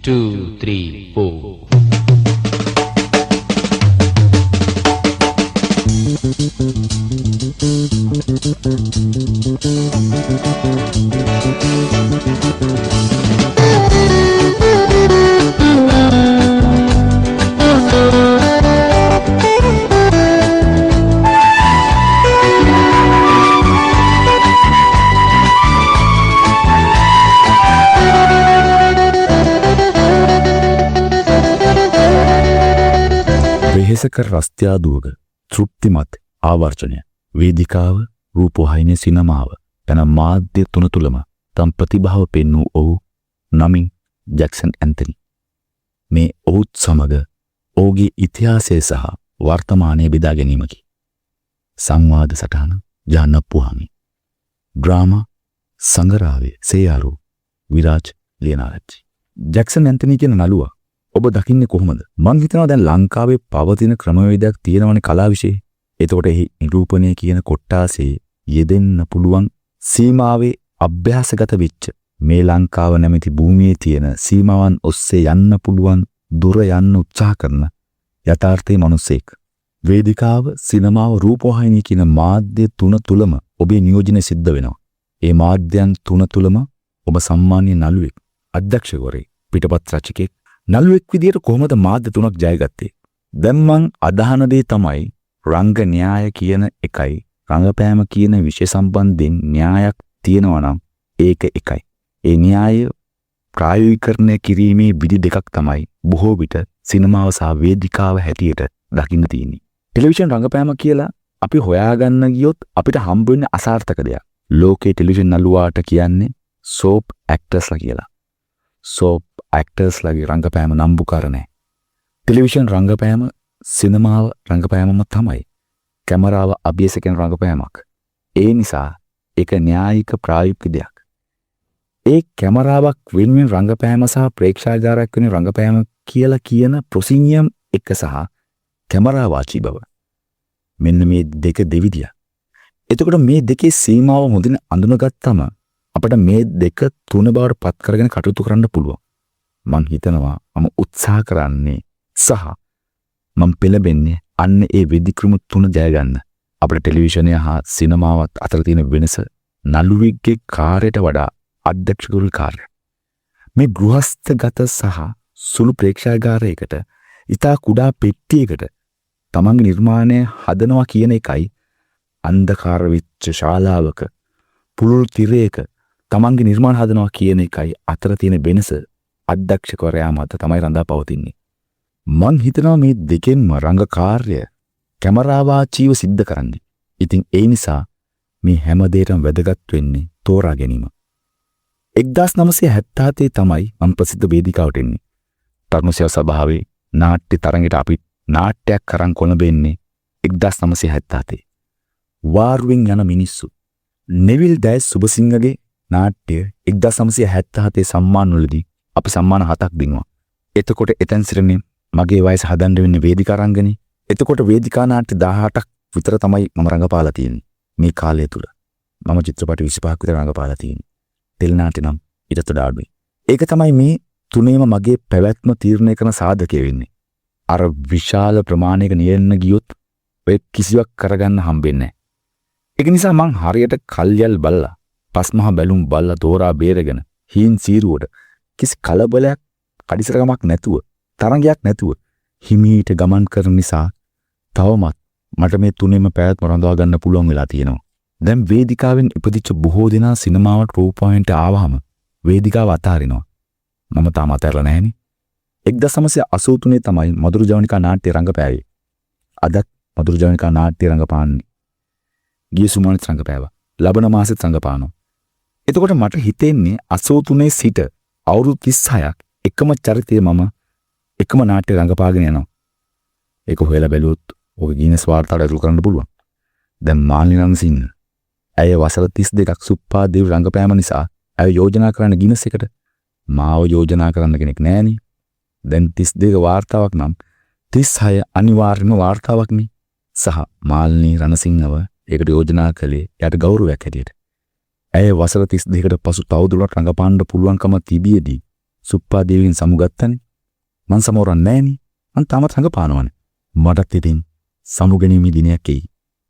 2, 3, 4. වෙහෙසකර රස්ත්‍යාදුවක තෘප්තිමත් ආවර්ජනය වේදිකාව රූපවාහිනිය සිනමාව යන මාධ්‍ය තුන තුලම තම ප්‍රතිභාව පෙන්වූ ඔහු නමින් ජැක්සන් ඇන්තනි මේ ඔහුත් සමග ඔහුගේ ඉතිහාසය සහ වර්තමානය බෙදා ගැනීමකි සංවාද සටහන ජානප්පුහාමි drama සංගරාවේ සේයාරු Viraj Liyanarachchi Jackson Anthony කියන නළුවා ඔබ දකින්නේ කොහොමද? මං හිතනවා දැන් ලංකාවේ පවතින ක්‍රමවේදයක් තියෙනවනේ කලා විෂයේ. එතකොට එහි නිරූපණය කියන කොට්ටාසේ යෙදෙන්න පුළුවන් සීමාවේ අභ්‍යාසගත වෙච්ච මේ ලංකාව නැමැති භූමියේ තියෙන සීමාවන් ඔස්සේ යන්න පුළුවන් දුර යන්න උත්සාහ කරන යථාර්ථයේ මිනිසෙක්. වේදිකාව, සිනමාව, රූපවාහිනිය කියන මාධ්‍ය තුන තුලම ඔබේ නියෝජනය සිද්ධ වෙනවා. ඒ මාධ්‍යයන් තුන තුලම ඔබ සම්මානීය නළුවෙක්, අධ්‍යක්ෂකවරයෙක්, පිටපත් රචකයෙක් නළුවෙක් විදියට කොහොමද මාධ්‍ය තුනක් ජයගත්තේ? දැන් මං අදහන දේ තමයි රංග න්‍යාය කියන එකයි රංගපෑම කියන විෂය සම්බන්ධයෙන් න්‍යායක් තියෙනවා නම් ඒක එකයි. ඒ න්‍යාය ප්‍රායෝගිකරණය කිරීමේ විදි දෙකක් තමයි බොහෝ විට සිනමාව සහ වේදිකාව හැටියට දකින්න තියෙන්නේ. ටෙලිවිෂන් රංගපෑම කියලා අපි හොයාගන්න ගියොත් අපිට හම්බ වෙන්නේ අසාර්ථක දෙයක්. ලෝකේ ටෙලිවිෂන් නළුවාට කියන්නේ සෝප් ඇක්ටර්ස්ලා කියලා. සෝප් ඇක්ටර්ස්ලාගේ රංගපෑම නම්බුකාර නැහැ. ටෙලිවිෂන් රංගපෑම සිනමාව රංගපෑමම තමයි. කැමරාව අභියස කරන රංගපෑමක්. ඒ නිසා ඒක න්‍යායික ප්‍රායෝගික දෙයක්. ඒ කැමරාවක් වෙනුවෙන් රංගපෑම සහ ප්‍රේක්ෂාගාරයක් වෙන රංගපෑම කියලා කියන ප්‍රොසිනියම් එක සහ කැමරා වාචී බව. මෙන්න මේ දෙක දෙවිදිය. එතකොට මේ දෙකේ සීමාව හොඳින් අඳුනගත්තම අපිට මේ දෙක තුන බවට පත් කරගෙන කටයුතු කරන්න පුළුවන්. මං හිතනවා මම උත්සාහ කරන්නේ සහ මම පෙළඹෙන්නේ අන්න ඒ විධික්‍රම තුන ජය ගන්න. අපේ ටෙලිවිෂනය හා සිනමාවත් අතර තියෙන වෙනස නළුවෙක්ගේ කාර්යයට වඩා අධ්‍යක්ෂකවරුගේ කාර්යය. මේ ගෘහස්ථගත සහ සුළු ප්‍රේක්ෂාගාරයකට ඉතා කුඩා පෙට්ටියකට තමන්ගේ නිර්මාණය හදනවා කියන එකයි අන්ධකාර වෙච්ච ශාලාවක පුළුල් තිරයක තමන්ගේ නිර්මාණ හදනවා කියන එකයි අතර තියෙන වෙනස. අධ්‍යක්ෂකවරයා මත තමයි රඳා පවතින්නේ. මං හිතනවා මේ දෙකෙන්ම රංග කාර්ය කැමරාවාචීව සිද්ධ කරන්නේ. ඉතින් ඒ නිසා මේ හැම දෙයකම වැදගත් වෙන්නේ තෝරා ගැනීම. 1977 තමයි මම ප්‍රසිද්ධ වේදිකාවට එන්නේ. තරුණ සභාවේ නාට්‍ය තරඟයට අපි නාට්‍යයක් කරන් කොළඹෙන්නේ 1977. වාරුවෙන් යන මිනිස්සු. නෙවිල් ඩයස් සුබසිංහගේ නාට්‍ය 1977 සම්මානවලදී අපි සම්මාන 7ක් දිනුවා. එතකොට එතෙන් සිටින්නේ මගේ වයස හදන්න වෙන්නේ වේදිකා රංගනේ. එතකොට වේදිකා නාට්‍ය 18ක් විතර තමයි මම රංගපාලා තියෙන්නේ. මේ කාලය තුල මම චිත්‍රපට 25ක් විතර රංගපාලා තියෙන්නේ. තෙල් නාට්‍ය නම් ඊටත් වඩා අඩුයි. ඒක තමයි මේ තුනේම මගේ පැවැත්ම තීරණය කරන සාධකය වෙන්නේ. අර විශාල ප්‍රමාණයක නියැලෙන්න ගියොත් ඔය කිසිවක් කරගන්න හම්බෙන්නේ නැහැ. ඒක නිසා මං හරියට කල්යල් බල්ලා පස්මහා බැලුම් බල්ලා තෝරා බේරගෙන හීන් සීරුවට කිසි කලබලයක් කඩිසරකමක් නැතුව තරංගයක් නැතුව හිමීට ගමන් කරන නිසා තවමත් මට මේ තුනේම පැවැත්ම රඳවා ගන්න පුළුවන් වෙලා තියෙනවා. දැන් වේදිකාවෙන් ඉපදිච්ච බොහෝ දෙනා සිනමාවට රූපවාහිනියට ආවහම වේදිකාව අතාරිනවා. මම තාම අතාරලා නැහැනේ. 1983 තමයි මధుර ජවනිකා නාට්‍ය රංගපෑවේ. අදත් මధుර ජවනිකා නාට්‍ය රංගපාන්නේ. ගිය සුමානෙත් රංගපෑවා. ලබන මාසෙත් රංගපානවා. එතකොට මට හිතෙන්නේ 83 සිට අවුරුදු 36ක් එකම චරිතය මම එකම නාට්‍ය රංගපාගෙන යනවා. ඒක හොයලා බැලුවොත් ඔය ගිනස් වාර්තාවට ඇතුළු කරන්න පුළුවන්. දැන් මාලිනී රණසිංහ ඇය වසර 32ක් සුප්පා දේව රංගපෑම නිසා ඇය යෝජනා කරන්න ගිනස් එකට මාව යෝජනා කරන්න කෙනෙක් නැහෙනි. දැන් 32 වාර්තාවක් නම් 36 අනිවාර්යම වාර්තාවක් නේ. සහ මාලිනී රණසිංහව ඒකට යෝජනා කළේ යට ගෞරවයක් හැටියට. ඇය වසර 32කට පසු තවදුරටත් රංගපාන්න පුළුවන්කම තිබියදී සුප්පා දේවියන් සමුගත්තනේ. මං සමෝරන්නේ නෑනේ. මං තාමත් රඟපානවනේ. මටත් ඉතින් සමුගැනීමේ දිනයක් එයි.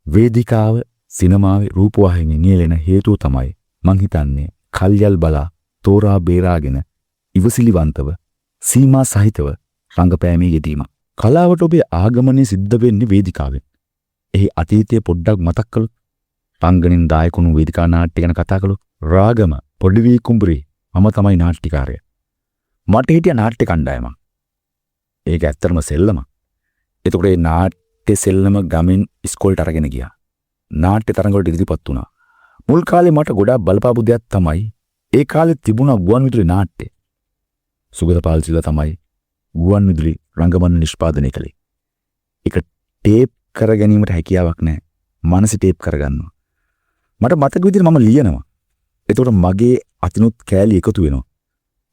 වේදිකාව සිනමාවේ රූපවාහිනියේ නියැලෙන හේතුව තමයි මං හිතන්නේ කල්යල් බලා තෝරා බේරාගෙන ඉවසිලිවන්තව සීමා සහිතව රංගපෑමේ යෙදීම. කලාවට ඔබේ ආගමනය සිද්ධ වෙන්නේ වේදිකාවෙන්. එහි අතීතයේ පොඩ්ඩක් මතක් කළොත් රංගනින් දායකුණු වේදිකා නාට්‍ය ගැන කතා කළොත් රාගම පොඩි වී කුඹුරේ මම තමයි නාට්‍යකාරයා. මට හිටිය නාට්‍ය කණ්ඩායමක්. ඒක ඇත්තටම සෙල්ලමක්. එතකොට ඒ නාට්‍ය සෙල්ලම ගමෙන් ඉස්කෝලේට අරගෙන ගියා. නාට්‍ය තරඟවලට ඉදිරිපත් වුණා. මුල් කාලේ මට ගොඩාක් බලපාපු දෙයක් තමයි ඒ කාලේ තිබුණා ගුවන් විදුලි නාට්‍ය. සුගත පාල්සිලා තමයි ගුවන් විදුලි රංගමන් නිෂ්පාදනය කළේ. ඒක ටේප් කර ගැනීමට හැකියාවක් නැහැ. මනස ටේප් කරගන්නවා. මට මතක විදිහට මම ලියනවා. එතකොට මගේ අතිනුත් කෑලි එකතු වෙනවා.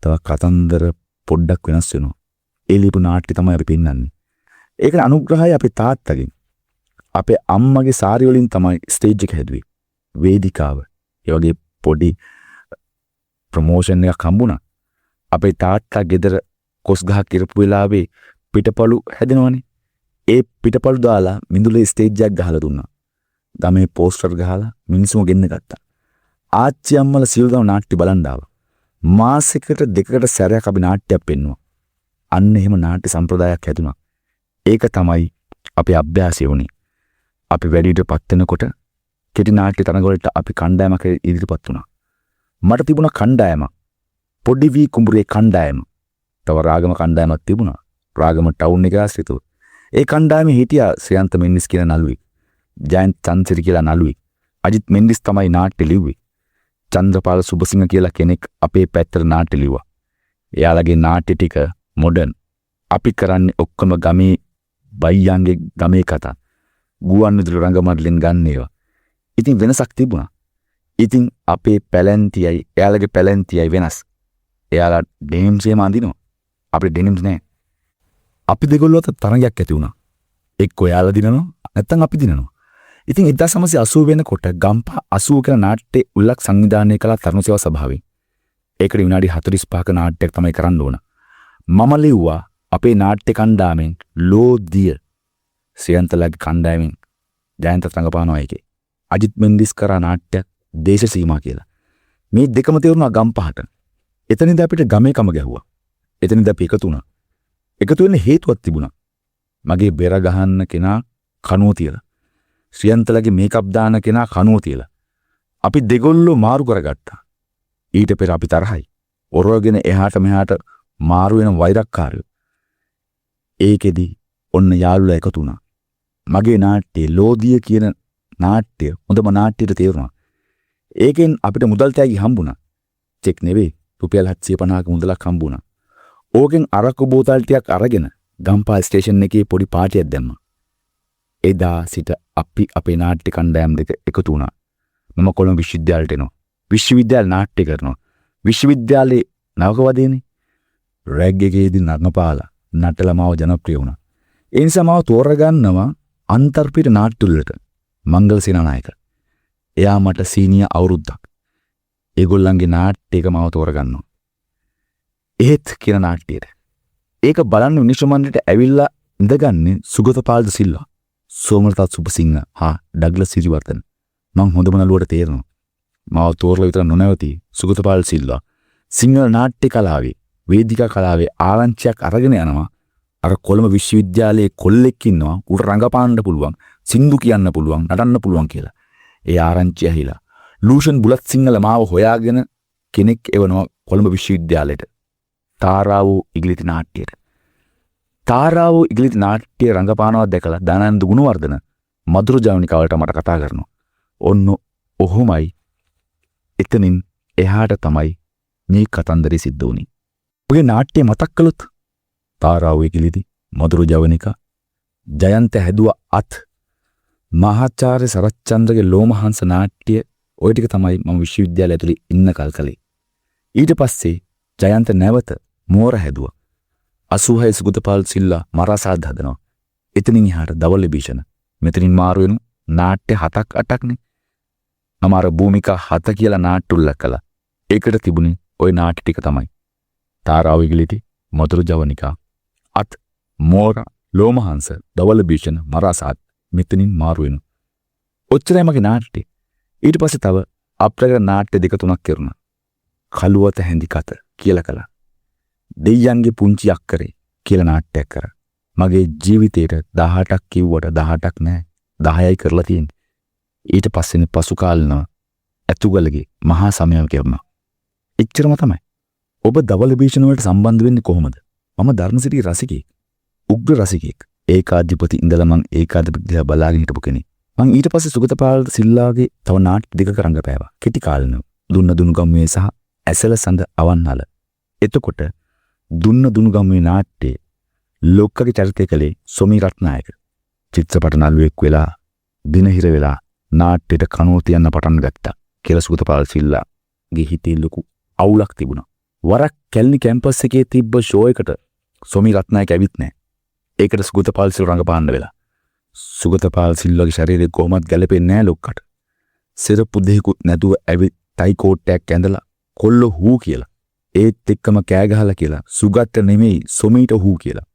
තව කතන්දර පොඩ්ඩක් වෙනස් වෙනවා. ඒ ලියපු නාට්‍ය තමයි අපි පෙන්වන්නේ. ඒකේ අනුග්‍රහය අපේ තාත්තගෙන්. අපේ අම්මගේ සාරි වලින් තමයි ස්ටේජ් එක හැදුවේ. වේදිකාව. ඒ වගේ පොඩි ප්‍රොමෝෂන් එකක් හම්බුණා. අපේ තාත්තා ගෙදර කොස් ගහක් ඉරපු වෙලාවේ පිටපළු හැදෙනවනේ. ඒ පිටපළු දාලා මිඳුලේ ස්ටේජ් එකක් ගහලා දුන්නා. ගමේ පෝස්ටර් ගහලා මිනිස්සුම ගෙන්න ගත්තා. ආච්චි අම්මලා සියලුම නාට්‍ය බලන් ආවා. මාසෙකට දෙකකට සැරයක් අපි නාට්‍යයක් පෙන්නුවා. අන්න එහෙම නාට්‍ය සම්ප්‍රදායක් හැදුනා. ඒක තමයි අපේ අභ්‍යාසය වුණේ. අපි වැඩිහිටපත් වෙනකොට කෙටි නාට්‍ය තරඟවලට අපි කණ්ඩායමක් ඉදිරිපත් වුණා. මට තිබුණා කණ්ඩායමක්. පොඩි වී කුඹුරේ කණ්ඩායම. තව රාගම කණ්ඩායමක් තිබුණා. රාගම ටවුන් එකේ ආශ්‍රිතව. ඒ කණ්ඩායමේ හිටියා ශ්‍රියන්ත මෙන්ඩිස් කියන නළුවෙක්. ජයන්ත් චන්සිරි කියලා නළුවෙක්. අජිත් මෙන්ඩිස් තමයි නාට්‍ය ලිව්වේ. චන්ද්‍රපාල සුබසිංහ කියලා කෙනෙක් අපේ පැත්තට නාට්‍ය ලිව්වා. එයාලගේ නාට්‍ය ටික මොඩර්න්. අපි කරන්නේ ඔක්කොම ගමේ බයියන්ගේ ගමේ කතා. ගුවන් විදුලි රංගමඩලෙන් ගන්න ඒවා. ඉතින් වෙනසක් තිබුණා. ඉතින් අපේ පැලැන්තියයි එයාලගේ පැලැන්තියයි වෙනස්. එයාලා ඩෙනිම්ස් එහෙම අඳිනවා. අපේ ඩෙනිම්ස් නෑ. අපි දෙගොල්ලෝ අතර තරඟයක් ඇති වුණා. එක්ක එයාලා දිනනවා නැත්නම් අපි දිනනවා. ඉතින් 1980 වෙනකොට ගම්පහ 80 කියලා නාට්‍ය උල්ලක් සංවිධානය කළ තරුණ සේවා සභාවෙන්. ඒකට විනාඩි 45ක නාට්‍යයක් තමයි කරන්න ඕන. මම ලිව්වා අපේ නාට්‍ය කණ්ඩායමෙන් ලෝදිය සියන්තලගේ කණ්ඩායමෙන් ජයන්ත රංගපානවා එකේ. අජිත් මෙන්ඩිස් කරා නාට්‍යයක් දේශ සීමා කියලා. මේ දෙකම තේරුණා ගම්පහට. එතනදී අපිට ගමේකම ගැහුවා. එතනදී අපි එකතු වුණා. එකතු වෙන්න හේතුවක් තිබුණා. මගේ බෙර ගහන්න කෙනා කනුව තියලා. ශ්‍රියන්තලගේ මේකප් දාන කෙනා කනුව තියලා. අපි දෙගොල්ලෝ මාරු කරගත්තා. ඊට පෙර අපි තරහයි. ඔරවගෙන එහාට මෙහාට මාරු වෙන වෛරක්කාරයෝ. ඒකෙදි ඔන්න යාළුලා එකතු වුණා. මගේ නාට්‍යයේ ලෝදිය කියන නාට්‍ය හොඳම නාට්‍යයට තේරුණා. ඒකෙන් අපිට මුදල් තෑගි හම්බුණා. චෙක් නෙවෙයි රුපියල් 750ක මුදලක් හම්බුණා. ඕකෙන් අරක්කු බෝතල් ටිකක් අරගෙන ගම්පහ ස්ටේෂන් එකේ පොඩි පාටියක් දැම්මා. එදා සිට අපි අපේ නාට්‍ය කණ්ඩායම් දෙක එකතු වුණා. මම කොළඹ විශ්වවිද්‍යාලයට එනවා. විශ්වවිද්‍යාල නාට්‍ය කරනවා. විශ්වවිද්‍යාලේ නවකවදේනේ. රැග් එකේදී නර්මපාලා නටල මාව ජනප්‍රිය වුණා. ඒ නිසා මාව තෝරගන්නවා අන්තර්පීඨ නාට්‍ය වලට. මංගල සේනානායක. එයා මට සීනියර් අවුරුද්දක්. ඒගොල්ලන්ගේ නාට්‍ය එක මාව තෝරගන්නවා. එහෙත් කියන නාට්‍යයට. ඒක බලන්න විනිශ්චය මණ්ඩලයට ඇවිල්ලා ඉඳගන්නේ සුගතපාල්ද සිල්වා, සෝමලතා සුබසිංහ හා ඩග්ලස් සිරිවර්ධන. මං හොඳම නළුවට තේරෙනවා. මාව තෝරලා විතර නොනැවති සුගතපාල් සිල්වා සිංහල නාට්‍ය කලාවේ වේදිකා කලාවේ ආරංචියක් අරගෙන යනවා. අර කොළඹ විශ්වවිද්‍යාලයේ කොල්ලෙක් ඉන්නවා උට රංගපාන්න පුළුවන්, සින්දු කියන්න පුළුවන්, නටන්න පුළුවන් කියලා. ඒ ආරංචිය ඇහිලා ලූෂන් බුලත් සිංහල මාව හොයාගෙන කෙනෙක් එවනවා කොළඹ විශ්වවිද්‍යාලයට. තාරාවෝ ඉගිලිති නාට්‍යයට. තාරාවෝ ඉගිලිති නාට්‍ය රංගපානවා දැකලා දානන්ද ගුණවර්ධන මధుර ජවනිකාවට මට කතා කරනවා. ඔන්න ඔහොමයි එතනින් එහාට තමයි මේ කතන්දරේ සිද්ධ වුණේ. ඔගේ නාට්‍ය මතක් කළොත් තාරාවෝ ඉගිලිති, මధుර ජවනිකා, ජයන්ත හැදුව අත්, මහාචාර්ය සරච්චන්ද්‍රගේ ලෝමහංස නාට්‍ය ඔය ටික තමයි මම විශ්වවිද්‍යාලය ඇතුලේ ඉන්න කල් කලේ. ඊට පස්සේ ජයන්ත නැවත මෝර හැදුවා. 86 සුගතපාල් සිල්ලා මරාසාද හදනවා. එතනින් එහාට දවල් බීෂණ. මෙතනින් මාරු වෙන නාට්‍ය 7ක් 8ක්නේ. අමාර භූමිකා 7 කියලා නාට්‍ය උල්ලක් කළා. ඒකට තිබුණේ ওই නාට්‍ය ටික තමයි. තාරාව ඉගලිටි, මధుර ජවනිකා, අත්, මෝරා, ලෝමහංශ, දවල භීෂණ, මරාසාත් මෙතනින් මාරු වෙනවා. ඔච්චරයි මගේ නාට්‍ය. ඊට පස්සේ තව අප්‍රකට නාට්‍ය දෙක තුනක් කරුණා. කළුවත හැඳි කත කියලා කළා. දෙයියන්ගේ පුංචි අක්කරේ කියලා නාට්‍යයක් කරා. මගේ ජීවිතේට 18ක් කිව්වට 18ක් නෑ 10යි කරලා තියෙන්නේ. ඊට පස්සේනේ පසු කාලෙනවා ඇතුගලගේ මහා සමය කරනවා. එච්චරම තමයි. ඔබ දවල භීෂණ වලට සම්බන්ධ වෙන්නේ කොහොමද? මම ධර්මසිරි රසිකයෙක්. උග්‍ර රසිකයෙක්. ඒකාධිපති ඉඳලා මං ඒකාධිපති දිහා බලාගෙන හිටපු කෙනෙක්. මං ඊට පස්සේ සුගතපාල සිල්ලාගේ තව නාට්‍ය දෙකක රංගපෑවා. කෙටි කාලෙනව. දුන්න දුනුගම්මේ සහ ඇසල සඳ අවන්හල. එතකොට දුන්න දුනුගම්මේ නාට්‍යයේ ලොක්කගේ චරිතය කළේ සොමි රත්නායක. චිත්‍රපට නළුවෙක් වෙලා දිනහිර වෙලා නාට්‍යයට කනුව තියන්න පටන් ගත්තා කියලා සුගතපාල සිල්ලාගේ හිතේ ලොකු අවුලක් තිබුණා. වරක් කැලණි කැම්පස් එකේ තිබ්බ ෂෝ එකට සොමි රත්නායක ඇවිත් නැහැ. ඒකට සුගතපාල සිල්ලා රංගපාන්න වෙලා. සුගතපාල සිල්ලාගේ ශරීරය කොහොමත් ගැලපෙන්නේ නැහැ ලොක්කට. සිරප්පු දෙහිකුත් නැතුව ඇවි ටයි කෝට් එකක් ඇඳලා කොල්ල හූ කියලා. ඒත් එක්කම කෑ ගහලා කියලා සුගත නෙමෙයි සොමීට හූ කියලා.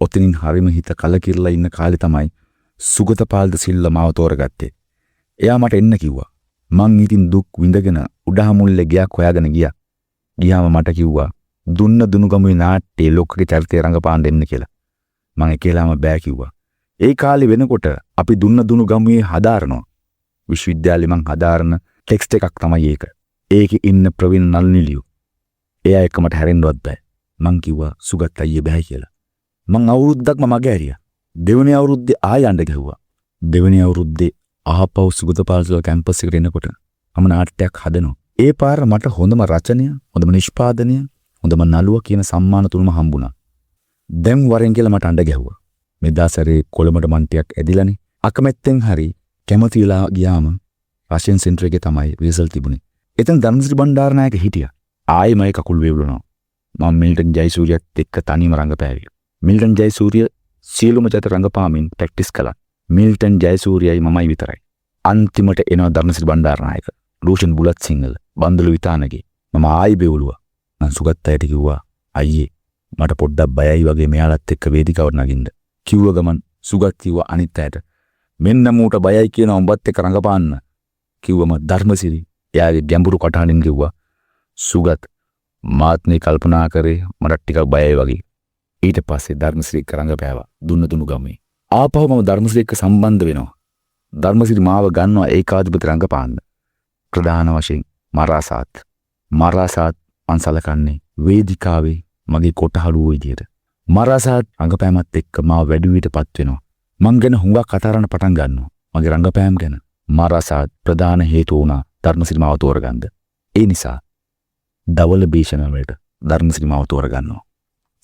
ඔතනින් හරිම හිත කලකිරලා ඉන්න කාලේ තමයි සුගතපාල්ද සිල්ලා මාව තෝරගත්තේ. එයා මට එන්න කිව්වා. මං ඉතින් දුක් විඳගෙන උඩහමුල්ලේ ගියක් හොයාගෙන ගියා. ගියාම මට කිව්වා දුන්න දුනුගමුවේ නාට්‍යයේ ලොක්කගේ චරිතය රංගපාන්න දෙන්න කියලා. මං ඒකේලාම බෑ කිව්වා. ඒ කාලේ වෙනකොට අපි දුන්න දුනුගමුවේ හදාරනවා. විශ්වවිද්‍යාලේ මං හදාරන ටෙක්ස්ට් එකක් තමයි ඒක. ඒකේ ඉන්න ප්‍රවීණ නල්නිලියු. එයා එක්ක මට හැරෙන්නවත් බෑ. මං කිව්වා සුගත් අයියේ බෑ කියලා. මං අවුරුද්දක්ම මගේ ඇරියා. දෙවෙනි අවුරුද්දේ ආය යන්න ගිහුවා. දෙවෙනි අවුරුද්දේ ආපහු සුගතපාලසල කැම්පස් එකට එනකොට මම නාට්‍යයක් හදනවා. ඒ පාර මට හොඳම රචනය, හොඳම නිෂ්පාදනය, හොඳම නළුව කියන සම්මාන තුනම හම්බුණා. දැන් වරෙන් කියලා මට අඬ ගැහුවා. මෙදා සැරේ කොළඹට මන් ටිකක් ඇදිලානේ. අකමැත්තෙන් හරි කැමතිලා ගියාම රෂන් සෙන්ටර් එකේ තමයි රිසල්ට් තිබුණේ. එතන ධර්මසිරි බණ්ඩාරනායක හිටියා. ආයෙමයි කකුල් වේවුලනවා. මම මිල්ටන් ජයසූරියත් එක්ක තනියම රංගපෑවේ. මිල්ටන් ජයසූරිය සියලුම චරිත රංගපාමින් ප්‍රැක්ටිස් කළා. මිල්ටන් ජයසූරියයි මමයි විතරයි. අන්තිමට එනවා ධර්මසිරි බණ්ඩාරනායක. රෝෂන් බුලත් සිංහල, බන්දුල විතානගේ. මම ආයි බෙවුලුවා. මං සුගත් අයට කිව්වා අයියේ මට පොඩ්ඩක් බයයි වගේ මෙයාලත් එක්ක වේදිකාවට නගින්න. කිව්ව ගමන් සුගත් කිව්වා අනිත් අයට මෙන්න මූට බයයි කියන උඹත් එක්ක රංගපාන්න. කිව්වම ධර්මසිරි එයාගේ ගැඹුරු කටහඬින් කිව්වා සුගත් මාත් මේ කල්පනා කරේ මට ටිකක් බයයි වගේ. ඊට පස්සේ ධර්මසිරි එක්ක රංගපෑවා දුන්න දුනුගමේ. ආපහු මම ධර්මසිරි එක්ක සම්බන්ධ වෙනවා. ධර්මසිරි මාව ගන්නවා ඒකාධිපති රංගපාන්න. ප්‍රධාන වශයෙන් මරාසාත් මං සලකන්නේ වේදිකාවේ මගේ කොටහළුව විදියට. මරාසාත් රංගපෑමත් එක්ක මාව වැඩිවියටපත් වෙනවා. මං ගැන හුඟක් කතා කරන්න පටන් ගන්නවා. මගේ රංගපෑම් ගැන. මරාසාත් ප්‍රධාන හේතුව වුණා ධර්මසිරි මාව තෝරගන්න. ඒ නිසා දවල භීෂණ වලට ධර්මසිරි මාව තෝරගන්නවා.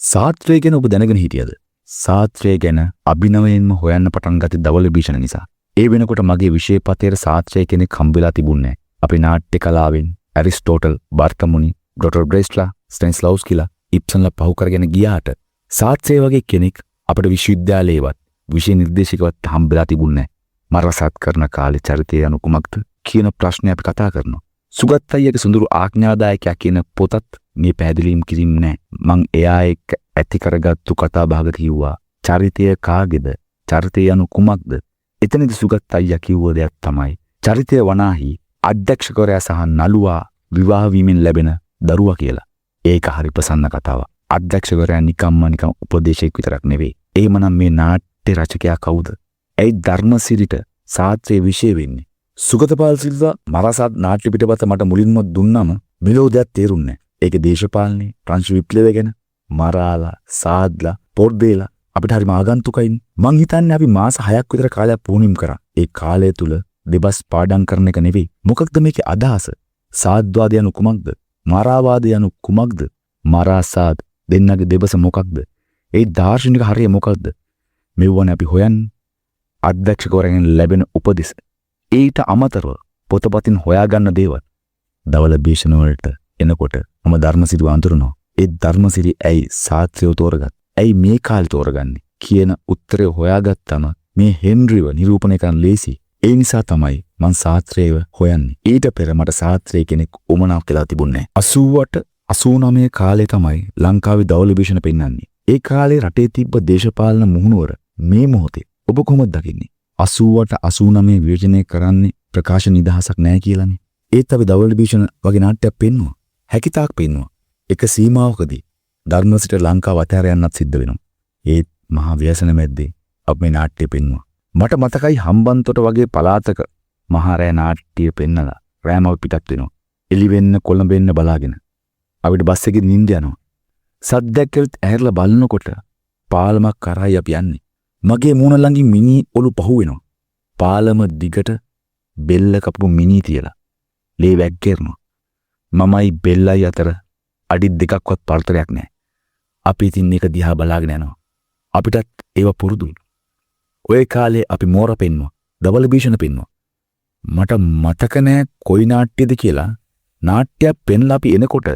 සාත්‍රය ගැන ඔබ දැනගෙන හිටියද? සාත්‍රය ගැන අභිනවයෙන්ම හොයන්න පටන් ගත්තේ දවල භීෂණ නිසා. ඒ වෙනකොට මගේ විෂය පතේට සාත්‍රය කෙනෙක් හම්බෙලා තිබුණේ. අපි නාට්‍ය කලාවෙන් ඇරිස්ටෝටල්, බර්තමුනි, ඩොටර් බ්‍රෙස්ලා, ස්ටැනිස්ලව්ස්කිලා, ඉබ්සන්ලා පහු කරගෙන ගියාට සාත්‍රය වගේ කෙනෙක් අපේ විශ්වවිද්‍යාලයේවත් විෂය නිර්දේශකවත් හම්බෙලා තිබුණේ. මරසත් කරන කාලේ චරිතය අනු කුමක්ද කියන ප්‍රශ්නේ අපි කතා කරනවා. සුගත් අයියාගේ සුඳුරු ආඥාදායකයා කියන පොතත් මේ පැහැදිලිම් කිරීම නෑ. මං එයා එක්ක ඇති කරගත්තු කතා භාග කිව්වා. චරිතය කාගේද? චරිතය අනු කුමක්ද? එතනදි සුගත් අයියා කිව්ව දෙයක් තමයි චරිතය වනාහි අධ්‍යක්ෂකවරයා සහ නළුවා විවාහ වීමෙන් ලැබෙන දරුවා කියලා. ඒක හරි ප්‍රසන්න කතාවක්. අධ්‍යක්ෂකවරයා නිකම් උපදේශයක් විතරක් නෙවෙයි. එහෙමනම් මේ නාට්‍ය රචකයා කවුද? ඇයි ධර්මසිරිට සාත්‍රයේ විශේෂ වෙන්නේ? සුගතපාල සිල්වා මරාසත් නාට්‍ය පිටපත මට මුලින්ම දුන්නම මෙලෝදයක් තේරුන්නේ නැහැ. ඒකේ දේශපාලනේ ප්‍රංශ විප්ලවය ගැන මරාලා සාද්ලා පොර්දේලා අපිට හරිම ආගන්තුකයිනේ. මං හිතන්නේ අපි මාස 6ක් විතර කාලයක් පුහුණුම් කරා. ඒ කාලය තුල දෙබස් පාඩම් කරන එක නෙවෙයි. මොකක්ද මේකේ අදහස? සාද්වාදය යනු කුමක්ද? මරාවාදය යනු කුමක්ද? මරාසාද් දෙන්නගේ දෙබස මොකක්ද? ඒ දාර්ශනික හරිය මොකක්ද? මෙවුවනේ අපි හොයන්නේ. අධ්‍යක්ෂකවරයන් ලැබෙන උපදෙස්. ඊට අමතරව පොතපතින් හොයාගන්න දේවල්. දවල භීෂණ වලට එනකොට මම ධර්මසිරි වඳුරනවා. ඒ ධර්මසිරි ඇයි සාත්‍රය තෝරගත්? ඇයි මේ කාලේ තෝරගන්නේ කියන උත්තරය හොයාගත්තම මේ හෙන්රිව නිරූපණය කරන්න ලේසි. ඒ නිසා තමයි මං සාත්‍රයව හොයන්නේ. ඊට පෙර මට සාත්‍රය කෙනෙක් උමනාවක් කියලා තිබුණේ. 80ට 89 කාලේ තමයි ලංකාවේ දවල් විභීෂණ පෙන්වන්නේ. ඒ කාලේ රටේ තිබ්බ දේශපාලන මුහුණුවර මේ මොහොතේ ඔබ කොහොමද දකින්නේ? 88 89 විභජනය කරන්නේ ප්‍රකාශ නිදහසක් නැහැ කියලානේ. ඒත් අපි දවල් විභීෂණ වගේ නාට්‍යයක් පෙන්වුවා. හැකිතාක් පෙන්වුවා. එක සීමාවකදී ධර්මසිට ලංකාව අතහැර යන්නත් සිද්ධ වෙනවා. ඒත් මහා ව්‍යසන මැද්දේ අපි මේ නාට්‍ය පෙන්වුවා. මට මතකයි හම්බන්තොට වගේ පළාතක මහා රෑ නාට්‍ය පෙන්නලා රෑම අපි පිටත් වෙනවා. එළි වෙන්න කොළඹ වෙන්න බලාගෙන. අපිට බස් එකේ නිින්ද යනවා. සද්දයක් කෙරුත් ඇහැරලා බලනකොට පාලමක් කරායි අපි යන්නේ. මගේ මූණ ළඟින් මිනි ඔලු පහු වෙනවා. පාලම දිගට බෙල්ල කපපු මිනි තියලා. ලේ වැග්ගේරනවා. මමයි බෙල්ලයි අතර අඩි දෙකක්වත් පරතරයක් නැහැ. අපි ඉතින් මේක දිහා බලාගෙන යනවා. අපිටත් ඒව පුරුදුයි. ඔය කාලේ අපි මෝර පෙන්නුවා. දවල් විභීෂණ පෙන්නුවා. මට මතක නෑ කොයි නාට්‍යද කියලා. නාට්‍යයක් පෙන්ලා අපි එනකොට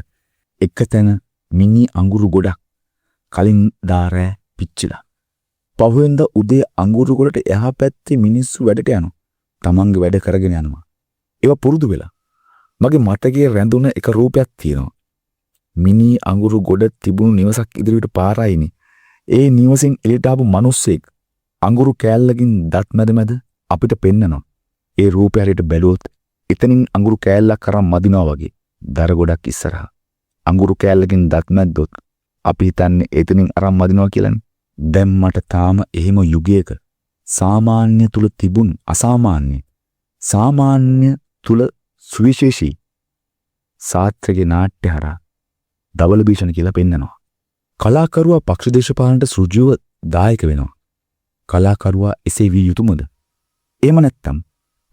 එකතැන මිනි අඟුරු ගොඩක් කලින් දාරෑ පිච්චිලා. පහුවෙන්ද උදේ අඟුරු ගොඩට එහා පැත්තේ මිනිස්සු වැඩට යනවා. තමන්ගේ වැඩ කරගෙන යනවා. ඒව පුරුදු වෙලා. මගේ මතකයේ රැඳුන එක රූපයක් තියෙනවා. මිනි අඟුරු ගොඩ තිබුණු නිවසක් ඉදිරියට පාරයිනේ. ඒ නිවසෙන් එළියට ආපු මිනිස්සෙක් අඟුරු කෑල්ලකින් දත් මැද අපිට පෙන්නනවා. ඒ රූපය හරියට බැලුවොත් එතනින් අඟුරු කෑල්ලක් කරන් මදිනවා වගේ. දර ගොඩක් ඉස්සරහා. අඟුරු කෑල්ලකින් දත් මැද්දොත් අපි හිතන්නේ එතනින් අරන් මදිනවා කියලානේ. දැන් මට තාම එහෙම යුගයක සාමාන්‍ය තුල තිබුණ අසාමාන්‍ය සාමාන්‍ය තුල සුවිශේෂී සාත්‍රගේ නාට්‍ය හරහා දවල් විභීෂණ කියලා පෙන්නනවා. කලාකරුවා පක්ෂ දේශපාලනට සෘජුව දායක වෙනවා. කලාකරුවා එසේ විය යුතුමද? එහෙම නැත්නම්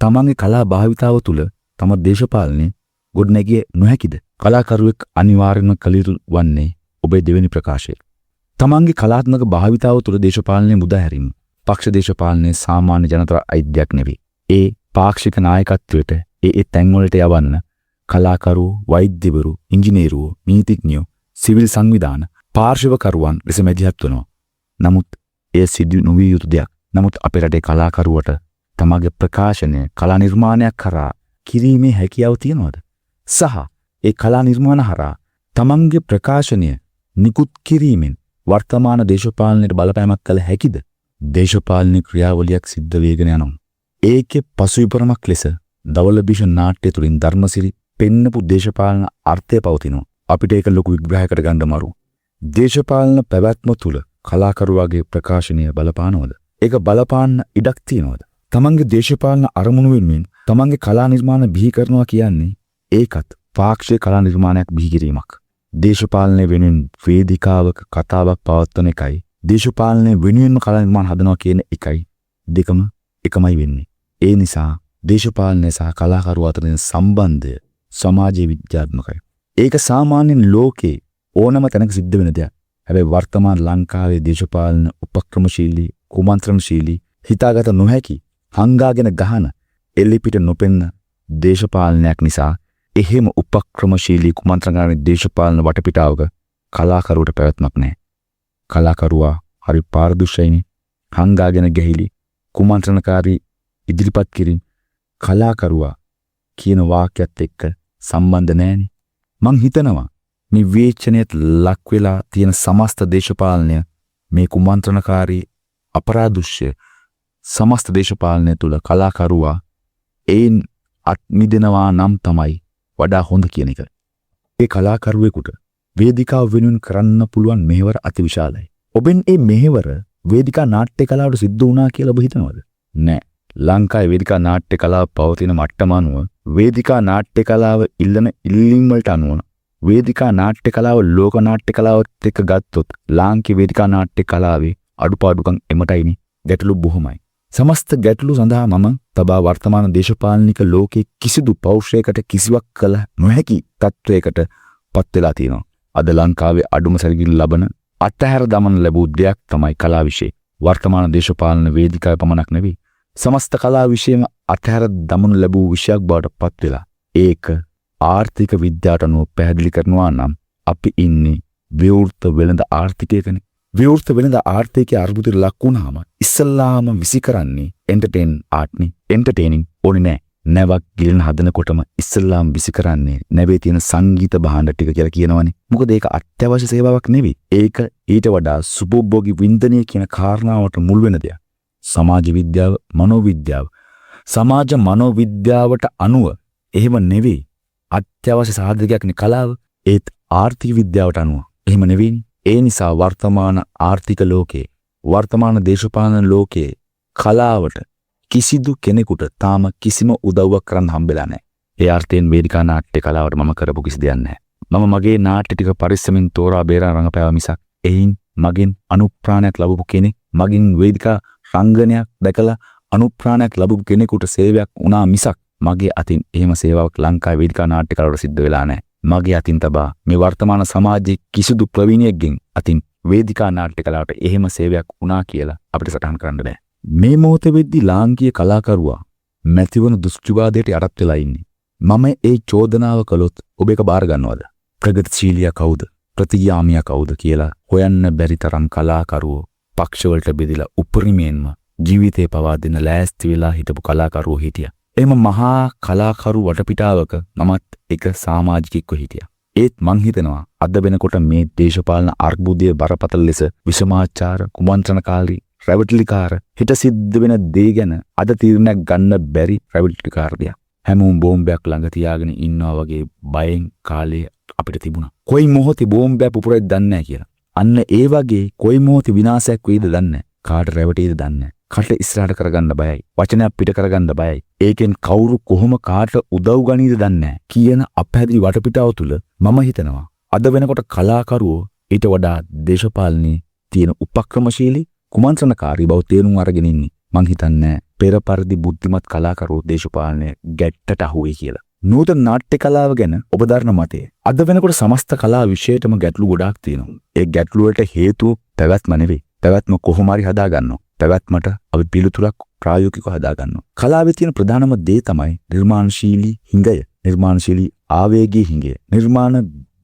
තමන්ගේ කලා භාවිතාව තුළ තම දේශපාලනය ගොඩනැගිය නොහැකිද? කලාකරුවෙක් අනිවාර්යයෙන්ම කළ යුතු වන්නේ ඔබේ දෙවෙනි ප්‍රකාශය. තමන්ගේ කලාත්මක භාවිතාව තුළ දේශපාලනය මුදා හැරීම. පක්ෂ දේශපාලනයේ සාමාන්‍ය ජනතාව අයිතියක් නෙවෙයි. ඒ පාක්ෂික නායකත්වයට ඒ තැන්වලට යවන්න කලාකරුවෝ, වෛද්‍යවරු, ඉංජිනේරුවෝ, නීතිඥයෝ, සිවිල් සංවිධාන, පාර්ශවකරුවන් ලෙස මැදිහත් වෙනවා. නමුත් එය සිදු නොවිය යුතු දෙයක්. නමුත් අපේ රටේ කලාකරුවට තමගේ ප්‍රකාශනය කලා නිර්මාණයක් කරා කිරීමේ හැකියාව තියනවද? සහ ඒ කලා නිර්මාණ හරහා තමන්ගේ ප්‍රකාශනය නිකුත් කිරීමෙන් වර්තමාන දේශපාලනයට බලපෑමක් කළ හැකිද? දේශපාලන ක්‍රියාවලියක් සිද්ධ වෙගෙන යනවා. ඒකේ පසුවිපරමක් ලෙස දවල් විභීෂණ නාට්‍ය තුලින් ධර්මසිරි පෙන්නපු දේශපාලන අර්ථය පවතිනවා. අපිට ඒක ලොකු විග්‍රහයකට ගන්න මරු. දේශපාලන පැවැත්ම තුල කලාකරුවාගේ ප්‍රකාශනය බලපානවද? ඒක බලපාන්න ඉඩක් තියනවද? තමන්ගේ දේශපාලන අරමුණු වෙනුවෙන් තමන්ගේ කලා නිර්මාණ බිහි කරනවා කියන්නේ ඒකත් පාක්ෂික කලා නිර්මාණයක් බිහි කිරීමක්. දේශපාලනය වෙනුවෙන් වේදිකාවක කතාවක් පවත්වන එකයි දේශපාලනය වෙනුවෙන්ම කලා නිර්මාණ හදනවා කියන එකයි දෙකම එකමයි වෙන්නේ. ඒ නිසා දේශපාලනය සහ කලාකරුවා අතරින් සම්බන්ධය සමාජීය විද්‍යාත්මකයි. ඒක සාමාන්‍යයෙන් ලෝකේ ඕනම තැනක සිද්ධ වෙන දෙයක්. හැබැයි වර්තමාන ලංකාවේ දේශපාලන උපක්‍රමශීලී, කුමන්ත්‍රණශීලී, හිතාගත නොහැකි, හංගාගෙන ගහන, එල්ලිපිට නොපෙන්න දේශපාලනයක් නිසා එහෙම උපක්‍රමශීලී කුමන්ත්‍රණකාරී දේශපාලන වටපිටාවක කලාකරුවට පැවැත්මක් නැහැ. කලාකරුවා හරි පාරදුෂ්‍යයිනේ. හංගාගෙන ගැහිලි කුමන්ත්‍රණකාරී ඉදිරිපත් කිරීම කලාකරුවා කියන වාක්‍යයත් එක්ක සම්බන්ධ නැහැනේ. මං හිතනවා මේ විවේචනයට ලක් වෙලා තියෙන සමස්ත දේශපාලනය මේ කුමන්ත්‍රණකාරී අපරාදුෂ්‍ය සමස්ත දේශපාලනය තුල කලාකරුවා ඒන් අත් මිදෙනවා නම් තමයි වඩා හොඳ කියන එක. ඒ කලාකරුවෙකුට වේදිකාව වෙනුවෙන් කරන්න පුළුවන් මෙහෙවර අතිවිශාලයි. ඔබෙන් මේ මෙහෙවර වේදිකා නාට්‍ය කලාවට සිද්ධ වුණා කියලා ඔබ හිතනවද? නෑ. ලංකාවේ වේදිකා නාට්‍ය කලාව පවතින මට්ටම අනුව වේදිකා නාට්‍ය කලාව ඉල්ලන ඉල්ලීම් වලට අනුව වේදිකා නාට්‍ය කලාව ලෝක නාට්‍ය කලාවත් එක්ක ගත්තොත් ලාංකික වේදිකා නාට්‍ය කලාවේ අඩුපාඩුකම් එමටයිනේ. ගැටලු බොහොමයි. සමස්ත ගැටලු සඳහා මම තබා වර්තමාන දේශපාලනික ලෝකයේ කිසිදු පෞරුෂයකට කිසිවක් කළ නොහැකි තත්වයකට පත් වෙලා තියෙනවා. අද ලංකාවේ අඩුම සැලකිලි ලබන අත්හැර දමන ලැබූ දෙයක් තමයි කලා විෂය. වර්තමාන දේශපාලන වේදිකාවේ පමණක් නෙවෙයි සමස්ත කලා විෂයම අත්හැර දමනු ලැබූ විෂයක් බවට පත් වෙලා. ඒක ආර්ථික විද්‍යාවට අනුව පැහැදිලි කරනවා නම් අපි ඉන්නේ විවෘත වෙළඳ ආර්ථිකයකනේ. විවෘත වෙළඳ ආර්ථිකයේ අර්බුදයට ලක් වුණාම ඉස්සල්ලාම විසි කරන්නේ එන්ටර්ටේන් ආර්ට්නේ. එන්ටර්ටේනින් ඕනේ නෑ. නැවක් ගිලන හදනකොටම ඉස්සල්ලාම විසි කරන්නේ නැවේ තියෙන සංගීත භාණ්ඩ ටික කියලා කියනවනේ. මොකද ඒක අත්‍යවශ්‍ය සේවාවක් නෙවෙයි. ඒක ඊට වඩා සුභෝභෝගී වින්දනය කියන කාරණාවට මුල් වෙන දෙයක්. සමාජ විද්‍යාව, මනෝවිද්‍යාව. සමාජ මනෝවිද්‍යාවට අනුව එහෙම නෙවෙයි. අත්‍යවශ්‍ය සාධකයක් නේ කලාව. ඒත් ආර්ථික විද්‍යාවට අනුව එහෙම නෙවෙයි. ඒ නිසා වර්තමාන ආර්ථික ලෝකයේ, වර්තමාන දේශපාලන ලෝකයේ කලාවට කිසිදු කෙනෙකුට තාම කිසිම උදව්වක් කරන්න හම්බෙලා නැහැ. ඒ අර්ථයෙන් වේදිකා නාට්‍ය කලාවට මම කරපු කිසි දෙයක් නැහැ. මම මගේ නාට්‍ය ටික පරිස්සමින් තෝරා බේරා රඟපෑවා මිසක් එයින් මගෙන් අනුප්‍රාණයක් ලැබපු කෙනෙක්, මගින් වේදිකා රංගනයක් දැකලා අනුප්‍රාණයක් ලැබපු කෙනෙකුට සේවයක් වුණා මිසක් මගේ අතින් එහෙම සේවාවක් ලංකාවේ වේදිකා නාට්‍ය කලාවට සිද්ධ වෙලා නැහැ. මගේ අතින් තබා මේ වර්තමාන සමාජයේ කිසිදු ප්‍රවීණයෙක්ගෙන් අතින් වේදිකා නාට්‍ය කලාවට එහෙම සේවයක් වුණා කියලා අපිට සටහන් කරන්න බෑ. මේ මොහොතේ වෙද්දී ලාංකීය කලාකරුවා මැතිවන දෘෂ්ටිවාදයට යටත් වෙලා ඉන්නේ. මම ඒ චෝදනාව කළොත් ඔබ ඒක බාර ගන්නවද? ප්‍රගතිශීලියා කවුද? ප්‍රතිගාමියා කවුද කියලා හොයන්න බැරි තරම් කලාකරුවෝ පක්ෂවලට බෙදලා උපරිමයෙන්ම ජීවිතේ පවා දෙන්න ලෑස්ති වෙලා හිටපු කලාකරුවෝ හිටියා. එම මහා කලාකරු වටපිටාවක මමත් එක සමාජිකෙක්ව හිටියා. ඒත් මං හිතනවා අද වෙනකොට මේ දේශපාලන අර්බුදයේ බරපතල ලෙස විෂමාචාර, කුමන්ත්‍රණකාරී, රැවටිලිකාර හිත සිද්ධ වෙන දේ ගැන අද තීරණයක් ගන්න බැරි රැවටිලිකාරදියා. හැමෝම බෝම්බයක් ළඟ තියාගෙන ඉන්නවා වගේ බයෙන් කාලේ අපිට තිබුණා. කොයි මොහොතේ බෝම්බයක් පුපුරෙද්ද දන්නේ නැහැ කියලා. අන්න ඒ වගේ කොයි මොහොතේ විනාශයක් වෙයිද දන්නේ නැහැ. කාට රැවටෙයිද දන්නේ නැහැ. කට ඉස්සරහට කරගන්න බයයි. වචනයක් පිට කරගන්න බයයි. ඒකෙන් කවුරු කොහොම කාට උදව් ගනීද දන්නේ නැහැ. කියන අපහැදිලි වටපිටාව තුල මම හිතනවා අද වෙනකොට කලාකරුවෝ ඊට වඩා දේශපාලනයේ තියෙන උපක්‍රමශීලී කුමන්ත්‍රණකාරී බව තේරුම් අරගෙන ඉන්නේ. මං හිතන්නේ පෙර පරිදි බුද්ධිමත් කලාකරුවෝ දේශපාලනයේ ගැට්ටට අහුවේ කියලා. නූතන නාට්‍ය කලාව ගැන ඔබ දරන මතය. අද වෙනකොට සමස්ත කලා විෂයයටම ගැටලු ගොඩාක් තියෙනවා. ඒ ගැටලු වලට හේතුව පැවැත්ම නෙවෙයි. පැවැත්ම කොහොම හරි හදා ගන්නවා. පැවැත්මට අපි පිළිතුරක් ප්‍රායෝගිකව හදා ගන්නවා. කලාවේ තියෙන ප්‍රධානම දේ තමයි නිර්මාණශීලී හිඟය, නිර්මාණශීලී ආවේගී හිඟය, නිර්මාණ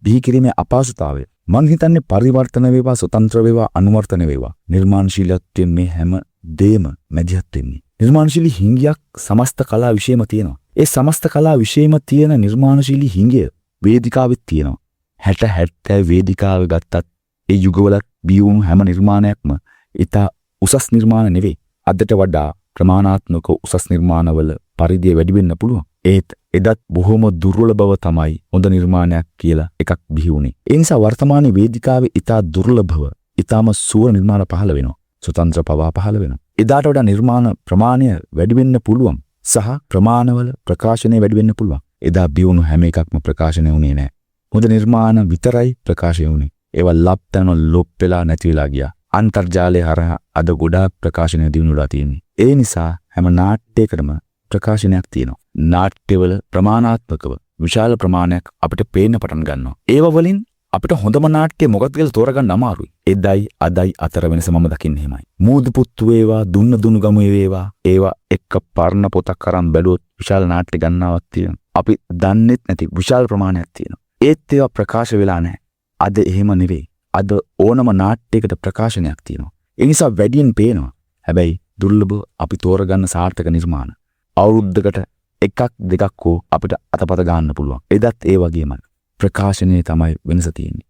බිහි කිරීමේ අපහසුතාවය. මං හිතන්නේ පරිවර්තන වේවා, ස්වතන්ත්‍ර වේවා, අනුවර්තන වේවා, නිර්මාණශීලීත්වයෙන් මේ හැම දේම මැදිහත් වෙන්නේ. නිර්මාණශීලී හිඟයක් සමස්ත කලා විෂයම තියෙනවා. ඒ සමස්ත කලා විෂයම තියෙන නිර්මාණශීලී හිඟය වේදිකාවෙත් තියෙනවා. 60 70 වේදිකාව ගත්තත් ඒ යුගවලත් බියුණු හැම නිර්මාණයක්ම ඊට උසස් නිර්මාණ නෙවෙයි. අදට වඩා ප්‍රමාණාත්මක උසස් නිර්මාණවල පරිධිය වැඩි වෙන්න පුළුවන්. ඒත් එදත් බොහොම දුර්වල බව තමයි හොඳ නිර්මාණයක් කියලා එකක් බිහි වුණේ. ඒ නිසා වර්තමානයේ වේදිකාවේ ඊට දුර්ලභව, ඊටම සුවර නිර්මාණ පහළ වෙනවා. ස්වතන්ත්‍ර පවා පහළ වෙනවා. එදාට වඩා නිර්මාණ ප්‍රමාණය වැඩි වෙන්න පුළුවන් සහ ප්‍රමාණවල ප්‍රකාශනය වැඩි වෙන්න පුළුවන්. එදා බිහි හැම එකක්ම ප්‍රකාශනය වුණේ නැහැ. හොඳ නිර්මාණ විතරයි ප්‍රකාශනය වුණේ. ඒවා ලප්තන ලොප් වෙලා නැති වෙලා ගියා. අන්තර්ජාලය හරහා අද ගොඩාක් ප්‍රකාශනය දිනුලා තියෙන්නේ. ඒ නිසා හැම නාට්‍යයකටම ප්‍රකාශනයක් තියෙනවා. නාට්‍යවල ප්‍රමාණාත්මකව විශාල ප්‍රමාණයක් අපිට පේන්න පටන් ගන්නවා. ඒව වලින් අපිට හොඳම නාට්‍ය මොකක්ද කියලා තෝරගන්න අමාරුයි. එදයි අදයි අතර වෙනස මම දකින්නේ එහෙමයි. මූදු පුත්තු වේවා, දුන්න ගමුවේ වේවා, ඒවා එක්ක පරණ පොතක් අරන් බැලුවොත් විශාල නාට්‍ය ගණනාවක් තියෙනවා. අපි දන්නෙත් නැති විශාල ප්‍රමාණයක් තියෙනවා. ඒත් ඒවා ප්‍රකාශ වෙලා නැහැ. අද එහෙම නෙවෙයි. අද ඕනම නාට්‍යයකට ප්‍රකාශනයක් තියෙනවා. ඒ නිසා වැඩියෙන් පේනවා. හැබැයි දුර්ලභ අපි තෝරගන්න සාර්ථක නිර්මාණ අවුරුද්දකට එකක් දෙකක් හෝ අපිට අතපත ගන්න පුළුවන්. එදත් ඒ වගේමයි. ප්‍රකාශනයේ තමයි වෙනස තියෙන්නේ.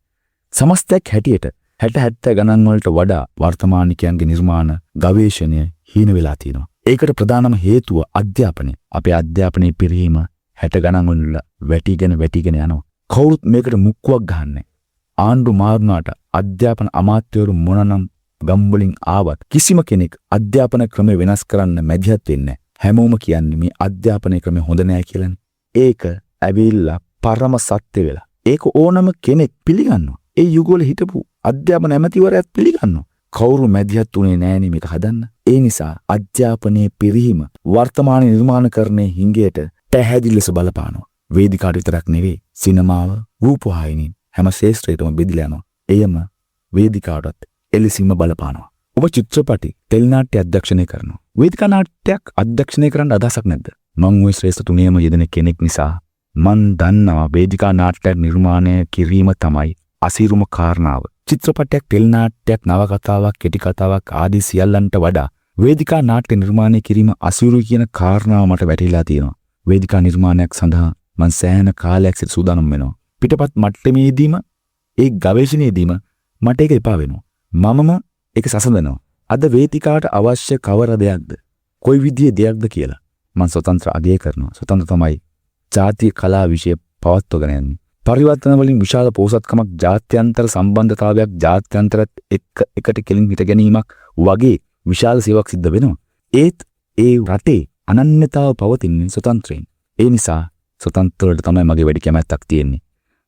සමස්තයක් හැටියට 60 70 ගණන් වලට වඩා වර්තමානිකයන්ගේ නිර්මාණ ගවේෂණය හීන වෙලා තියෙනවා. ඒකට ප්‍රධානම හේතුව අධ්‍යාපනය. අපේ අධ්‍යාපනයේ පිරීම 60 ගණන් වල වැටිගෙන යනවා. කවුරුත් මේකට මුක්කුවක් ගහන්නේ. ආණ්ඩු මාරුණාට අධ්‍යාපන අමාත්‍යවරු මොනනම් ගම්වලින් ආවත් කිසිම කෙනෙක් අධ්‍යාපන ක්‍රම වෙනස් කරන්න මැදිහත් වෙන්නේ නැහැ. හැමෝම කියන්නේ මේ අධ්‍යාපන ක්‍රම හොඳ නෑ කියලානේ. ඒක ඇවිල්ලා පරම සත්‍ය වෙලා. ඒක ඕනම කෙනෙක් පිළිගන්නවා. ඒ යුගවල හිටපු අධ්‍යාපන ඇමතිවරයාත් පිළිගන්නවා. කවුරු මැදිහත් උනේ නෑනේ මේක හදන්න. ඒ නිසා අධ්‍යාපනයේ පිරිහීම වර්තමාන නිර්මාණකරණයේ හිඟයට පැහැදිලි ලෙස බලපානවා. වේදිකාවට විතරක් නෙවෙයි, සිනමාව, රූපවාහිනී හැම ශේෂ්ත්‍රයකම බෙදලා යනවා. එයම වේදිකාවටත් එලෙසින්ම බලපානවා. ඔබ චිත්‍රපටි, ටෙලි නාට්‍ය අධ්‍යක්ෂණය කරනවා. වේදිකා නාට්‍යයක් අධ්‍යක්ෂණය කරන්න අදහසක් නැද්ද? මම ওই ශ්‍රේෂ්ඨ තුනේම යෙදෙන කෙනෙක් නිසා මන් දන්නවා වේදිකා නාට්‍යයක් නිර්මාණය කිරීම තමයි අසීරුම කාරණාව. චිත්‍රපටයක්, ටෙලි නාට්‍යයක්, නවකතාවක්, කෙටි කතාවක් ආදී සියල්ලන්ට වඩා වේදිකා නාට්‍ය නිර්මාණය කිරීම අසීරුයි කියන කාරණාව මට වැටහිලා තියෙනවා. වේදිකා නිර්මාණයක් සඳහා මම සෑහෙන කාලයක් සිට සූදානම් වෙනවා. පිටපත් මට්ටමේදීම ඒ ගවේෂණයේදීම මට ඒක එපා වෙනවා. මමම ඒක සසඳනවා. අද වේදිකාවට අවශ්‍ය කවර දෙයක්ද? කොයි විදිහේ දෙයක්ද කියලා මම ස්වතන්ත්‍ර අගය කරනවා. ස්වතන්ත්‍ර තමයි ජාතිය කලා විෂය පවත්වගෙන යන්නේ. පරිවර්තන වලින් විශාල පෝසත්කමක්, ජාත්‍යන්තර සම්බන්ධතාවයක්, ජාත්‍යන්තරත් එකට කෙලින් හිට ගැනීමක් වගේ විශාල සේවයක් සිද්ධ වෙනවා. ඒත් ඒ රටේ අනන්‍යතාව පවතින්නේ ස්වතන්ත්‍රයෙන්. ඒ නිසා ස්වතන්ත්‍රයට තමයි මගේ වැඩි කැමැත්තක් තියෙන්නේ.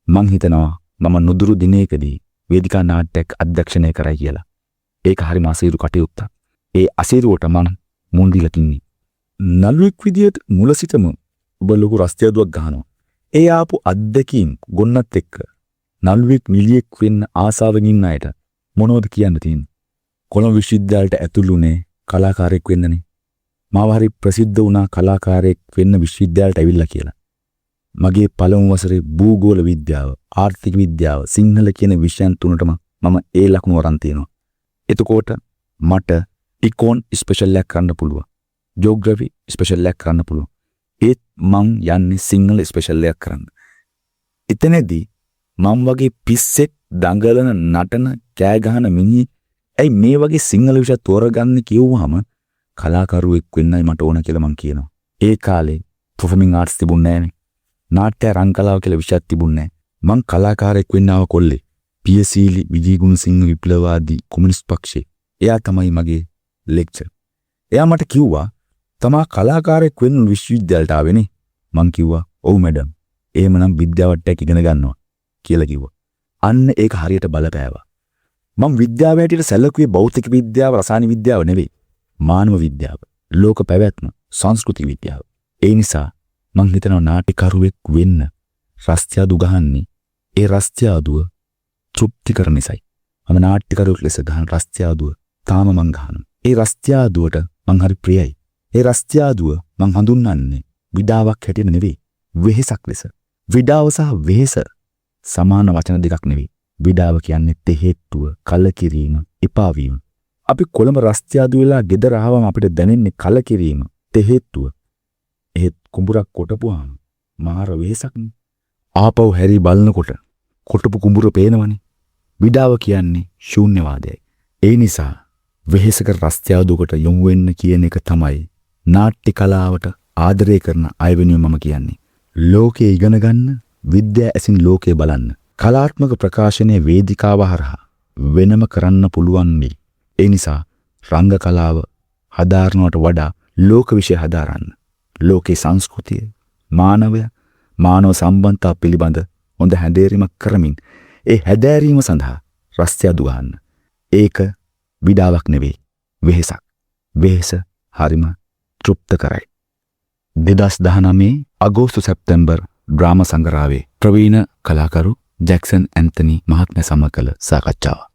මං හිතනවා මම නුදුරු දිනයකදී වේදිකා නාට්‍යයක් අධ්‍යක්ෂණය කරයි කියලා. ඒක හරිම අසීරු කටයුත්තක්. ඒ අසීරුවට මම මුහුණ දීලා තින්නේ. නළුවෙක් විදියට මුල සිටම ඔබ ලොකු රස්තියාදුවක් ගහනවා. ඒ ආපු අත්දැකීම් ගොන්නත් එක්ක නළුවෙක් නිලියෙක් වෙන්න ආසාවෙන් ඉන්න අයට මොනවද කියන්න තියෙන්නේ? කොළඹ විශ්වවිද්‍යාලයට ඇතුළුනේ කලාකාරයෙක් වෙන්නනේ. මාව හරි ප්‍රසිද්ධ වුණා කලාකාරයෙක් වෙන්න විශ්වවිද්‍යාලයට ඇවිල්ලා කියලා. මගේ පළමු වසරේ භූගෝල විද්‍යාව, ආර්ථික විද්‍යාව, සිංහල කියන විෂයන් තුනටම මම ඒ ලකුණු වරන් තියෙනවා. එතකොට මට ඉකෝන් ස්පෙෂල් එකක් කරන්න පුළුවන්. ජියෝග්‍රැෆි ස්පෙෂල් එකක් කරන්න පුළුවන්. ඒත් මං යන්නේ සිංහල ස්පෙෂල් එකක් කරන්න. එතනදී මං වගේ පිස්සෙක් දඟලන නටන කෑ ගහන මිනිහෙක් ඇයි මේ වගේ සිංහල විෂය තෝරගන්නේ කිව්වහම කලාකරුවෙක් වෙන්නයි මට ඕන කියලා මං කියනවා. ඒ කාලේ පර්ෆෝමින් ආර්ට්ස් තිබුණේ නැහනේ. නාට්‍ය රංකලාව කියලා විෂයක් තිබුණේ නැහැ. මං කලාකාරයෙක් වෙන්න ආව කොල්ලේ. පියසීලි විජේගුණසිංහ විප්ලවවාදී කොමියුනිස්ට් පක්ෂේ. එයා තමයි මගේ ලෙක්චර්. එයා මට කිව්වා තමා කලාකාරයෙක් වෙන්න විශ්වවිද්‍යාලයට ආවේනේ. මං කිව්වා ඔව් මැඩම්. එහෙමනම් විද්‍යාවට්ටයක් ඉගෙන ගන්නවා කියලා කිව්වා. අන්න ඒක හරියට බලපෑවා. මම විද්‍යාව හැටියට සැලකුවේ භෞතික විද්‍යාව, රසායන විද්‍යාව නෙවෙයි. මානව විද්‍යාව, ලෝක පැවැත්ම, සංස්කෘතික විද්‍යාව. ඒ නිසා මං හිතනවා නාට්‍යකරුවෙක් වෙන්න රස්තියාදු ගහන්නේ ඒ රස්තියාදුව තෘප්ති කරන නිසායි. මම නාට්‍යකරුවෙක් ලෙස ගහන රස්තියාදුව තාම මං ගහනවා. ඒ රස්තියාදුවට මං හරි ප්‍රියයි. ඒ රස්තියාදුව මං හඳුන්වන්නේ විඩාවක් හැටියට නෙවෙයි, වෙහෙසක් ලෙස. විඩාව සහ වෙහෙස සමාන වචන දෙකක් නෙවෙයි. විඩාව කියන්නේ තෙහෙට්ටුව, කලකිරීම, එපා වීම. අපි කොළඹ රස්තියාදු වෙලා ගෙදර ආවම අපිට දැනෙන්නේ කලකිරීම, තෙහෙට්ටුව. එහෙත් කුඹුරක් කොටපුවාම මාර වෙහෙසක්නේ. ආපහු හැරි බලනකොට කොටපු කුඹුර පේනවනේ. විඩාව කියන්නේ ශූන්‍යවාදයයි. ඒ නිසා වෙහෙසක රස්තියාදුවකට යොමු වෙන්න කියන එක තමයි නාට්‍ය කලාවට ආදරය කරන අය වෙනුවෙන් මම කියන්නේ. ලෝකේ ඉගෙන ගන්න, විද්‍යාව ඇසින් ලෝකේ බලන්න. කලාත්මක ප්‍රකාශනයේ වේදිකාව හරහා වෙනම කරන්න පුළුවන් වෙයි. ඒ නිසා රංග කලාව හදාරනවට වඩා ලෝක විෂය හදාරන්න. ලෝකේ සංස්කෘතිය, මානවය, මානව සම්බන්ධතා පිළිබඳ හොඳ හැදෑරීමක් කරමින් ඒ හැදෑරීම සඳහා රස්තියාදු ගන්න. ඒක විඩාවක් නෙවෙයි, වෙහෙසක්. වෙහෙස හරිම තෘප්ත කරයි. 2019 අගෝස්තු සැප්තැම්බර් ඩ්‍රාමා සංග්‍රහයේ ප්‍රවීණ කලාකරු ජැක්සන් ඇන්තනි මහත්මයා සමග කළ සාකච්ඡාව.